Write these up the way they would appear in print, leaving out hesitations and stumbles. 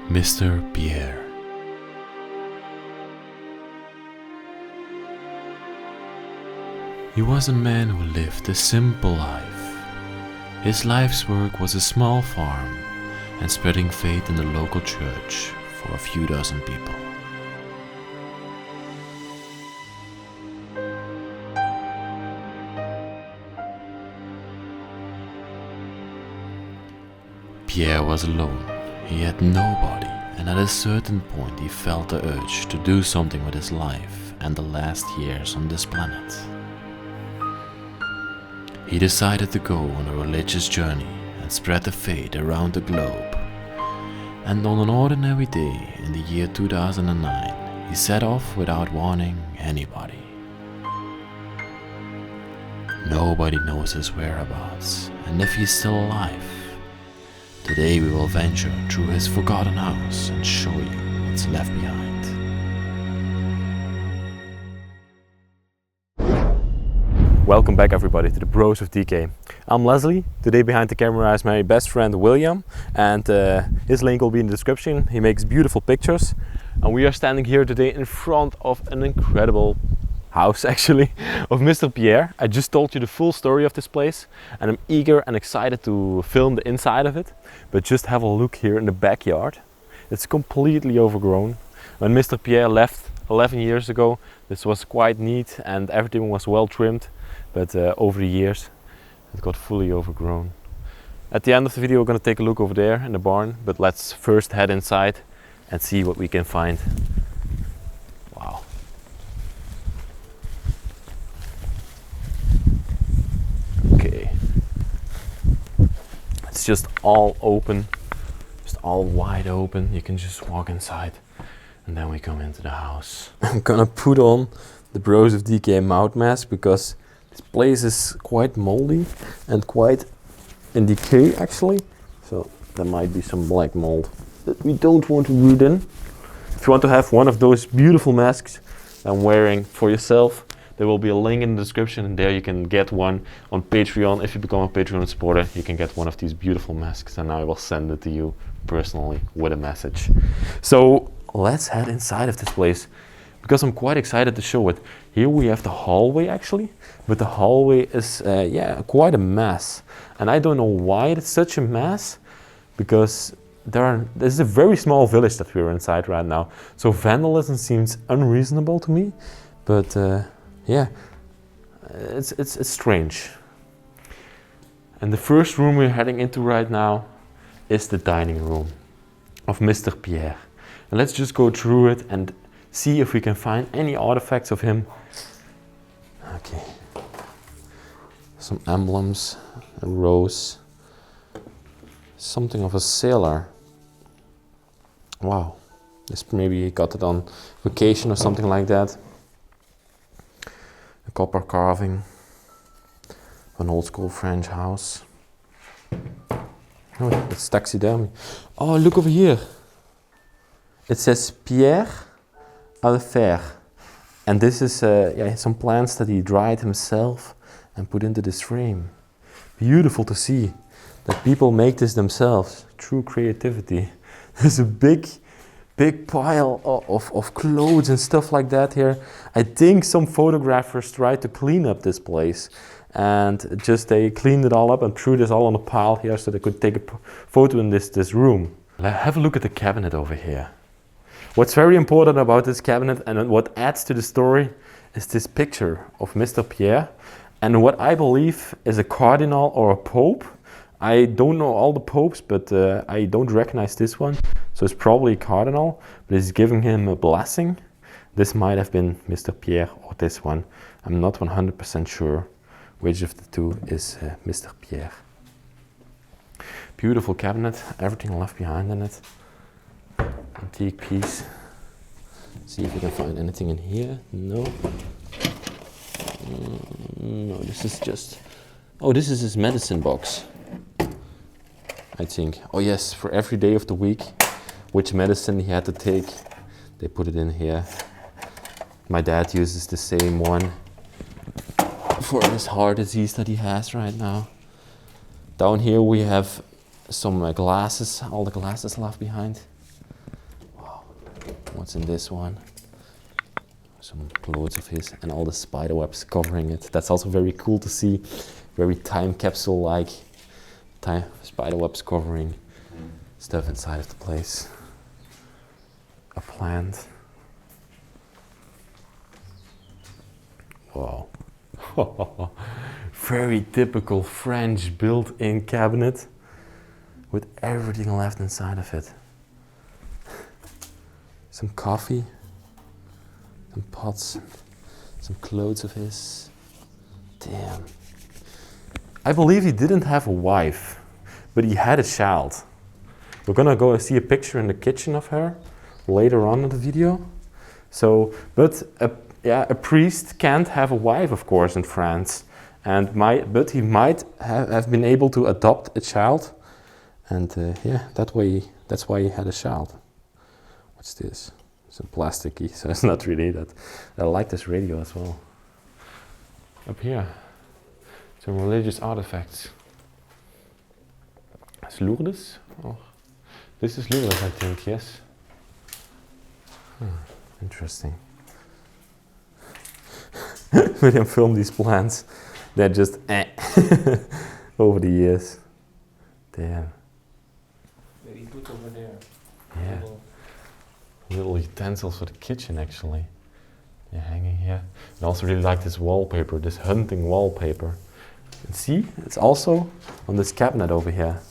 Mr. Pierre. He was a man who lived a simple life. His life's work was a small farm and spreading faith in the local church for a few dozen people. Pierre was alone. He had nobody, and at a certain point he felt the urge to do something with his life and the last years on this planet. He decided to go on a religious journey and spread the faith around the globe. And on an ordinary day in the year 2009, he set off without warning anybody. Nobody knows his whereabouts, and if he's still alive. Today we will venture through his forgotten house and show you what's left behind. Welcome back everybody to the Bros of Decay. I'm Leslie. Today behind the camera is my best friend William, and his link will be in the description. He makes beautiful pictures, and we are standing here today in front of an incredible house actually of Mr. Pierre. I just told you the full story of this place and I'm eager and excited to film the inside of it, but just have a look here in the backyard. It's completely overgrown. When Mr. Pierre left 11 years ago, this was quite neat and everything was well trimmed, but over the years it got fully overgrown. At the end of the video we're going to take a look over there in the barn, but let's first head inside and see what we can find. Wow. Okay. It's just all open, just all wide open. You can just walk inside and then we come into the house. I'm gonna put on the Bros of Decay Mouthmask because this place is quite moldy and quite in decay actually. So there might be some black mold that we don't want to root in. If you want to have one of those beautiful masks I'm wearing for yourself, there will be a link in the description, and there you can get one on Patreon. If you become a Patreon supporter, you can get one of these beautiful masks, and I will send it to you personally with a message. So let's head inside of this place, because I'm quite excited to show it. Here we have the hallway actually, but the hallway is quite a mess. And I don't know why it's such a mess, because this is a very small village that we're inside right now. So vandalism seems unreasonable to me, but yeah, it's strange. And the first room we're heading into right now is the dining room of Mr. Pierre. And let's just go through it and see if we can find any artifacts of him. Okay. Some emblems, a rose, something of a sailor. Wow. This maybe he got it on vacation or something like that. A copper carving of an old school French house. Oh, it's taxidermy. Oh, look over here. It says Pierre à la fer. And this is some plants that he dried himself and put into this frame. Beautiful to see that people make this themselves through creativity. There's a big pile of clothes and stuff like that here. I think some photographers tried to clean up this place, and they cleaned it all up and threw this all on a pile here so they could take a photo in this room. Have a look at the cabinet over here. What's very important about this cabinet and what adds to the story is this picture of Mr. Pierre and what I believe is a cardinal or a pope. I don't know all the popes, but I don't recognize this one. So it's probably a cardinal, but he's giving him a blessing. This might have been Mr. Pierre or this one. I'm not 100% sure which of the two is Mr. Pierre. Beautiful cabinet, everything left behind in it. Antique piece. See if we can find anything in here. No. No, this is just... Oh, this is his medicine box, I think. Oh yes, for every day of the week, which medicine he had to take, they put it in here. My dad uses the same one for his heart disease that he has right now. Down here we have some glasses, all the glasses left behind. What's in this one? Some clothes of his and all the spider webs covering it. That's also very cool to see. Very time capsule-like. Spider webs covering stuff inside of the place. A plant. Wow. Very typical French built-in cabinet with everything left inside of it. Some coffee, some pots, some clothes of his. Damn. I believe he didn't have a wife, but he had a child. We're gonna go see a picture in the kitchen of her later on in the video. So, but a priest can't have a wife, of course, in France, but he might have been able to adopt a child, and that's why he had a child. What's this? It's a plasticky, so it's not really that. I like this radio as well. Up here, some religious artifacts. It's Lourdes? Oh, this is Lourdes, I think, yes. Interesting. William filmed these plants. They're just over the years. Damn. Maybe put over there. Yeah. Little utensils for the kitchen, actually. They're hanging here. I also really like this wallpaper, this hunting wallpaper. And see, it's also on this cabinet over here.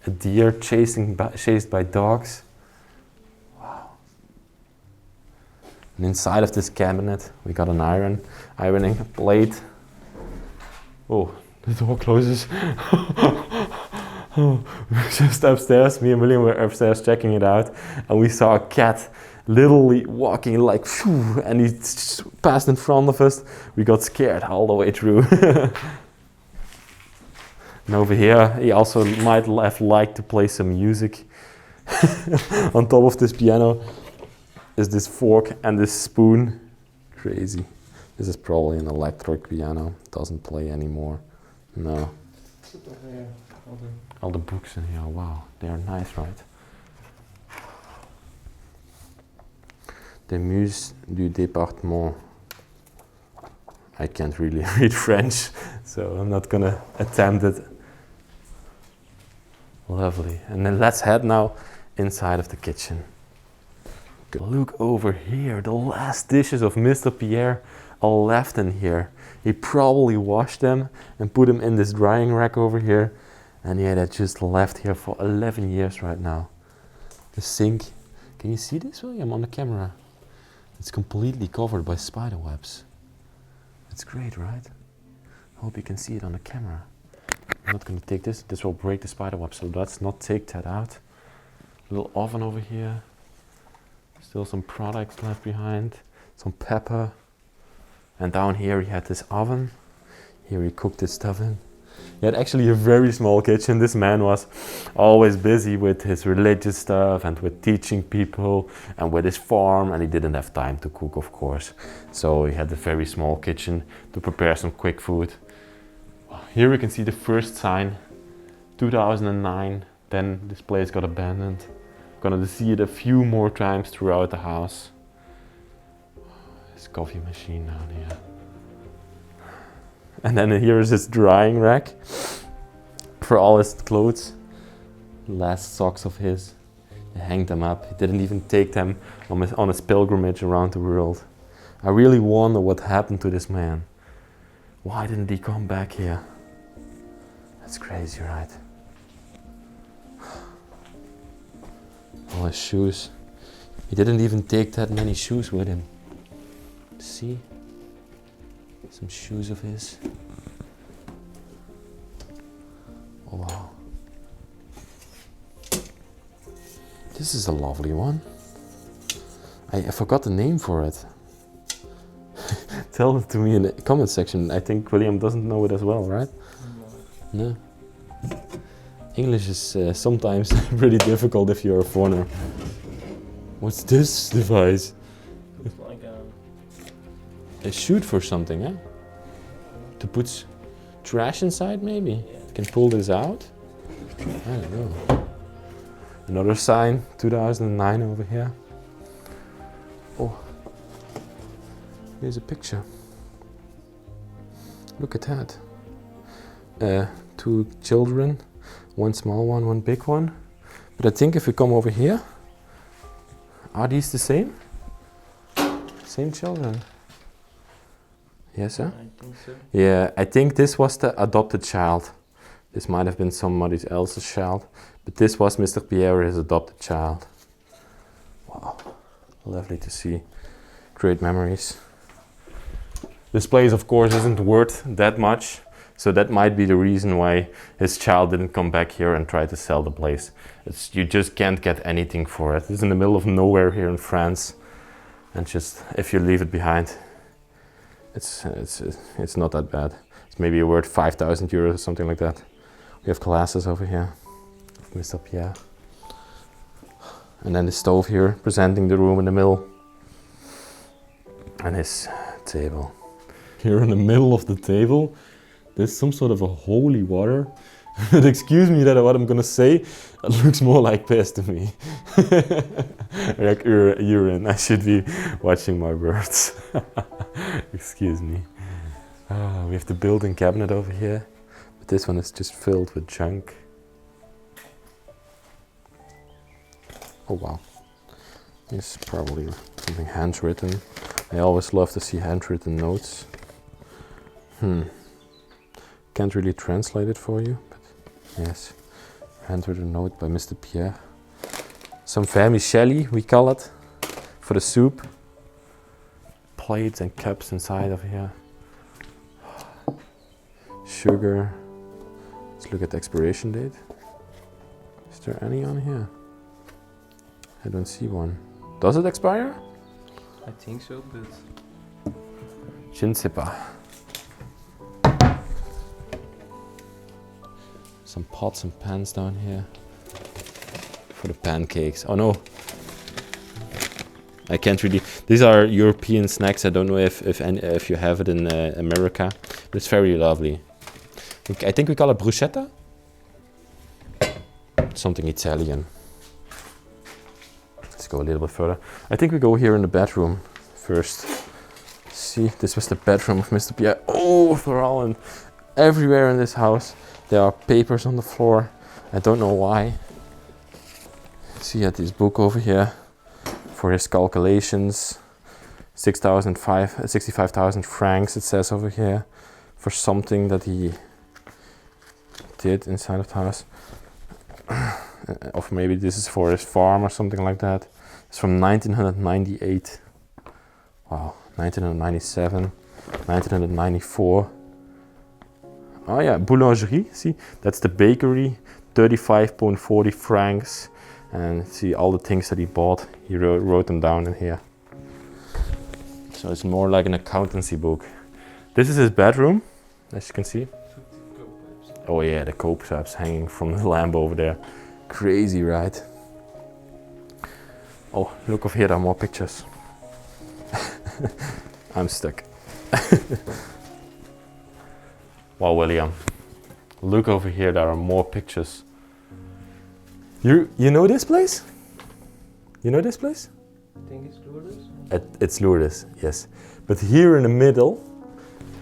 A deer chased by dogs. Wow. And inside of this cabinet, we got an ironing plate. Oh, the door closes. Oh, we're just upstairs. Me and William were upstairs checking it out, and we saw a cat literally walking like, phew, and he passed in front of us. We got scared all the way through. And over here, he also might have liked to play some music. On top of this piano is this fork and this spoon. Crazy. This is probably an electric piano. Doesn't play anymore. No. Put over there. All the books in here, wow, they are nice, right? The Muse du Département. I can't really read French, so I'm not gonna attempt it. Lovely. And then let's head now inside of the kitchen. Look over here, the last dishes of Mr. Pierre are left in here. He probably washed them and put them in this drying rack over here. And yeah, they're just left here for 11 years right now. The sink, can you see this, William, on the camera? It's completely covered by spider webs. It's great, right? I hope you can see it on the camera. I'm not going to take this. This will break the spider web, so let's not take that out. Little oven over here. Still some products left behind. Some pepper. And down here he had this oven. Here he cooked his stuff in. He had actually a very small kitchen. This man was always busy with his religious stuff and with teaching people and with his farm, and he didn't have time to cook, of course. So he had a very small kitchen to prepare some quick food. Here we can see the first sign, 2009. Then this place got abandoned. Gonna see it a few more times throughout the house. His coffee machine down here. And then here is his drying rack for all his clothes. Last socks of his. He hanged them up. He didn't even take them on his pilgrimage around the world. I really wonder what happened to this man. Why didn't he come back here? That's crazy, right? All his shoes. He didn't even take that many shoes with him. See? Some shoes of his. Oh, wow. This is a lovely one. I forgot the name for it. Tell it to me in the comment section. I think William doesn't know it as well, right? No. English is sometimes pretty difficult if you're a foreigner. What's this device? It's like a chute for something, eh? To put trash inside, maybe? Yeah. Can pull this out? I don't know. Another sign, 2009 over here. Oh, here's a picture. Look at that. 2 children, one small one, one big one. But I think if we come over here, are these the same? Same children? Yes, sir? I think so. Yeah, I think this was the adopted child. This might have been somebody else's child, but this was Mr. Pierre, his adopted child. Wow, lovely to see. Great memories. This place, of course, isn't worth that much, so that might be the reason why his child didn't come back here and try to sell the place. You just can't get anything for it. It's in the middle of nowhere here in France, and just if you leave it behind, it's not that bad. It's maybe worth 5,000 euros or something like that. We have glasses over here of Mr. Pierre. And then the stove here, presenting the room in the middle. And his table. Here in the middle of the table, there's some sort of a holy water. But excuse me that what I'm gonna say, it looks more like piss to me. Like urine. I should be watching my birds. Excuse me. We have the built-in cabinet over here, but this one is just filled with junk. Oh wow. It's probably something handwritten. I always love to see handwritten notes. Can't really translate it for you, but yes. Handwritten note by Mr. Pierre. Some vermicelli, we call it, for the soup. Plates and cups inside of here. Sugar. Let's look at the expiration date. Is there any on here? I don't see one. Does it expire? I think so, but Je ne sais pas. Some pots and pans down here for the pancakes. Oh no, I can't really. These are European snacks. I don't know if you have it in America. But it's very lovely. I think we call it bruschetta. Something Italian. Let's go a little bit further. I think we go here in the bedroom first. See, this was the bedroom of Mr. Pierre. Oh, they're all in everywhere in this house. There are papers on the floor. I don't know why. See, he had this book over here for his calculations. 65,000 francs, it says over here, for something that he did inside of the house. Or maybe this is for his farm or something like that. It's from 1998. Wow, 1997, 1994. Oh yeah, boulangerie, see, that's the bakery, 35.40 francs. And see all the things that he bought, he wrote them down in here. So it's more like an accountancy book. This is his bedroom, as you can see. Oh yeah, the cope straps hanging from the lamp over there. Crazy, right? Oh, look over here, there are more pictures. I'm stuck. Wow, William, look over here, there are more pictures. You know this place? You know this place? I think it's Lourdes. It's Lourdes, yes. But here in the middle,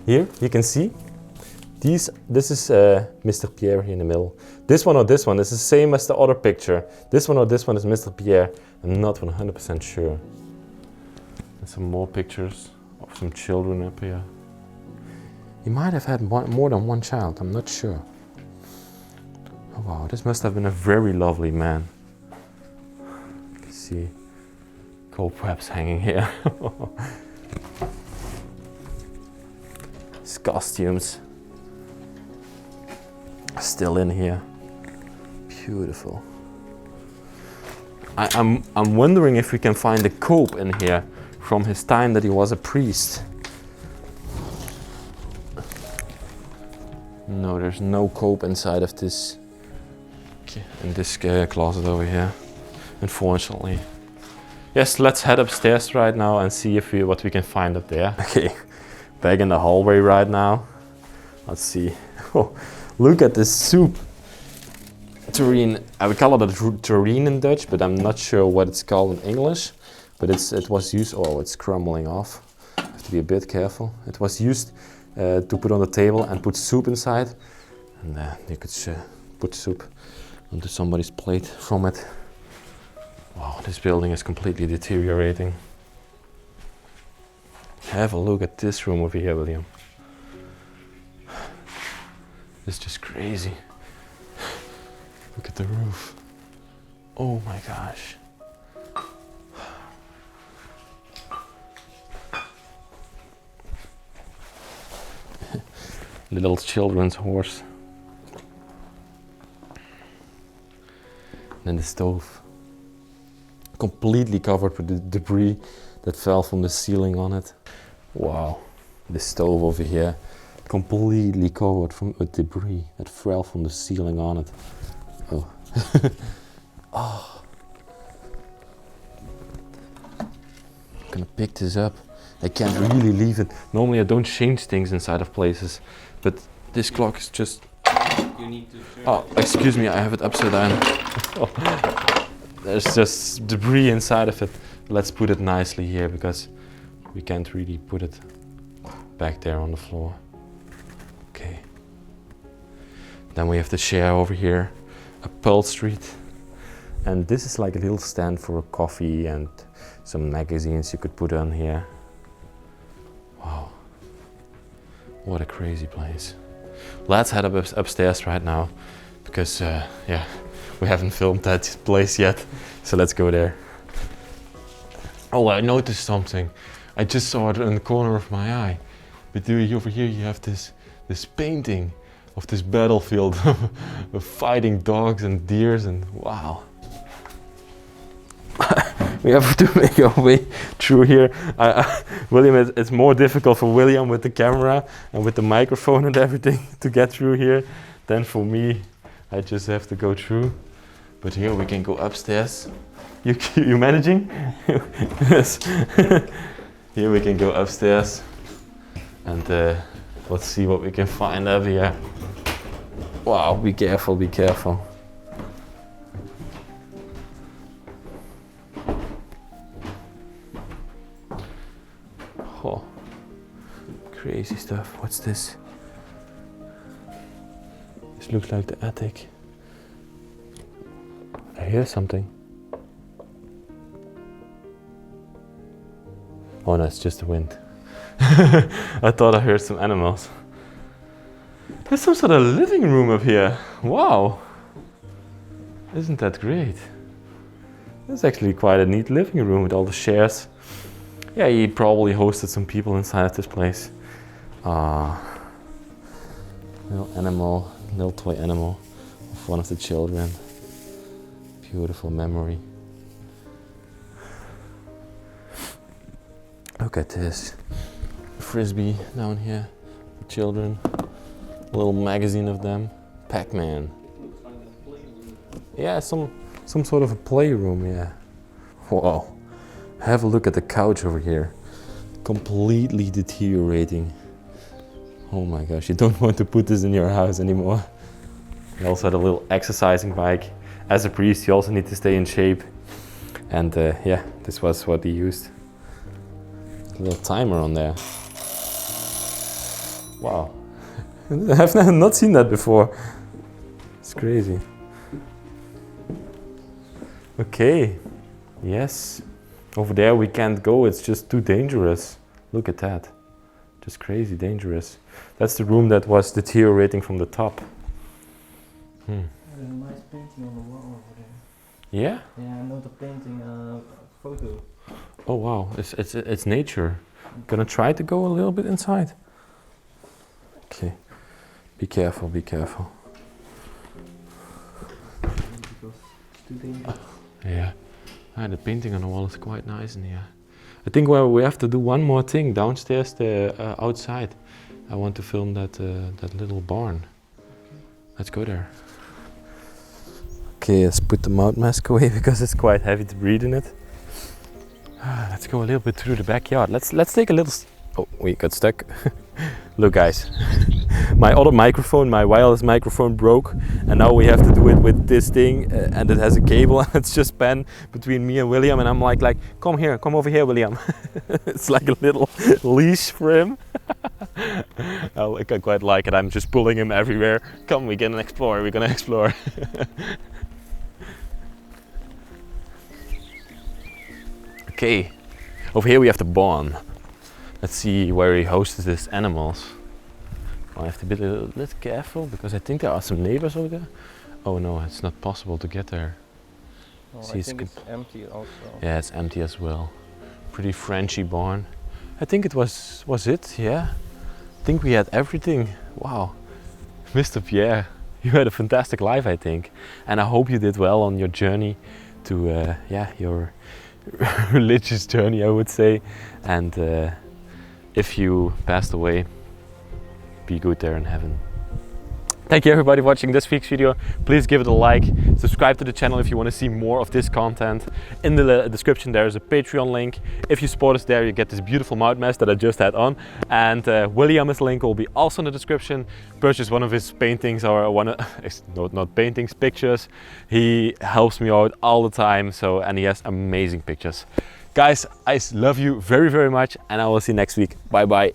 here you can see this is Mr. Pierre here in the middle. This one or this one is the same as the other picture. This one or this one is Mr. Pierre. I'm not 100% sure. And some more pictures of some children up here. He might have had more than one child, I'm not sure. Oh wow, this must have been a very lovely man. You can see cobwebs hanging here. His costumes are still in here. Beautiful. I'm wondering if we can find a cope in here from his time that he was a priest. No, there's no cope inside of this, in this closet over here, unfortunately. Yes, let's head upstairs right now and see what we can find up there. Okay, back in the hallway right now. Let's see. Oh, look at this soup. Terrine, I would call it a terrine in Dutch, but I'm not sure what it's called in English. but it was used. Oh, it's crumbling off. Have to be a bit careful. It was used to put on the table and put soup inside, and you could put soup onto somebody's plate from it. Wow, this building is completely deteriorating. Have a look at this room over here, William. It's just crazy. Look at the roof. Oh my gosh. Little children's horse. And the stove. Completely covered with the debris that fell from the ceiling on it. Wow. The stove over here. Completely covered with debris that fell from the ceiling on it. Oh. Oh. I'm gonna pick this up. I can't really leave it. Normally I don't change things inside of places, but this clock is just... You need to turn Oh, excuse me, I have it upside down. There's just debris inside of it. Let's put it nicely here because we can't really put it back there on the floor. Okay. Then we have the chair over here, upholstered. And this is like a little stand for a coffee and some magazines you could put on here. Wow. What a crazy place. Let's head upstairs right now because yeah, we haven't filmed that place yet. So let's go there. Oh, I noticed something. I just saw it in the corner of my eye. But over here you have this painting of this battlefield of fighting dogs and deers, and wow. We have to make our way through here. William, it's more difficult for William with the camera and with the microphone and everything to get through here than for me. I just have to go through. But here we can go upstairs. You managing? Yes. Here we can go upstairs and let's see what we can find over here. Wow, be careful, be careful. Oh, crazy stuff. What's this? This looks like the attic. I hear something. Oh no, it's just the wind. I thought I heard some animals. There's some sort of living room up here. Wow. Isn't that great? It's actually quite a neat living room with all the chairs. Yeah, he probably hosted some people inside this place. Little animal, little toy animal of one of the children. Beautiful memory. Look at this. Frisbee down here. The children. A little magazine of them. Pac-Man. Yeah, some sort of a playroom, yeah. Wow. Have a look at the couch over here. Completely deteriorating. Oh my gosh, you don't want to put this in your house anymore. He also had a little exercising bike. As a priest, you also need to stay in shape. And yeah, this was what he used. A little timer on there. Wow. I've not seen that before. It's crazy. Okay. Yes. Over there we can't go, it's just too dangerous. Look at that. Just crazy dangerous. That's the room that was deteriorating from the top. There's a nice painting on the wall over there. Yeah? Yeah, I know the painting photo. Oh wow, it's nature. Gonna try to go a little bit inside. Okay. Be careful, be careful. Because it's too dangerous. Yeah. The painting on the wall is quite nice in here. I think we have to do one more thing downstairs, outside. I want to film that little barn. Let's go there. Okay, let's put the mouth mask away because it's quite heavy to breathe in it. Let's go a little bit through the backyard. Let's take a little. Oh, we got stuck. Look, guys, my other microphone, my wireless microphone broke, and now we have to do it with this thing, and it has a cable, and it's just span between me and William, and I'm like, come here, come over here, William. It's like a little leash for him. I quite like it. I'm just pulling him everywhere. Come, we're gonna explore. Okay, over here we have the barn. Let's see where he hosts his animals. I have to be a little careful because I think there are some neighbors over there. Oh no, it's not possible to get there. Oh, See, I think it's empty also. Yeah, it's empty as well. Pretty Frenchy barn. I think it was it, yeah. I think we had everything. Wow. Mr. Pierre, you had a fantastic life, I think. And I hope you did well on your journey to, your religious journey, I would say. And if you passed away, be good there in heaven. Thank you everybody watching this week's video. Please give it a like, subscribe to the channel if you want to see more of this content. In the description there is a Patreon link. If you support us there, you get this beautiful mouth mask that I just had on. And William's link will be also in the description. Purchase one of his paintings or not paintings, pictures. He helps me out all the time, and he has amazing pictures. Guys, I love you very, very much, and I will see you next week. Bye bye.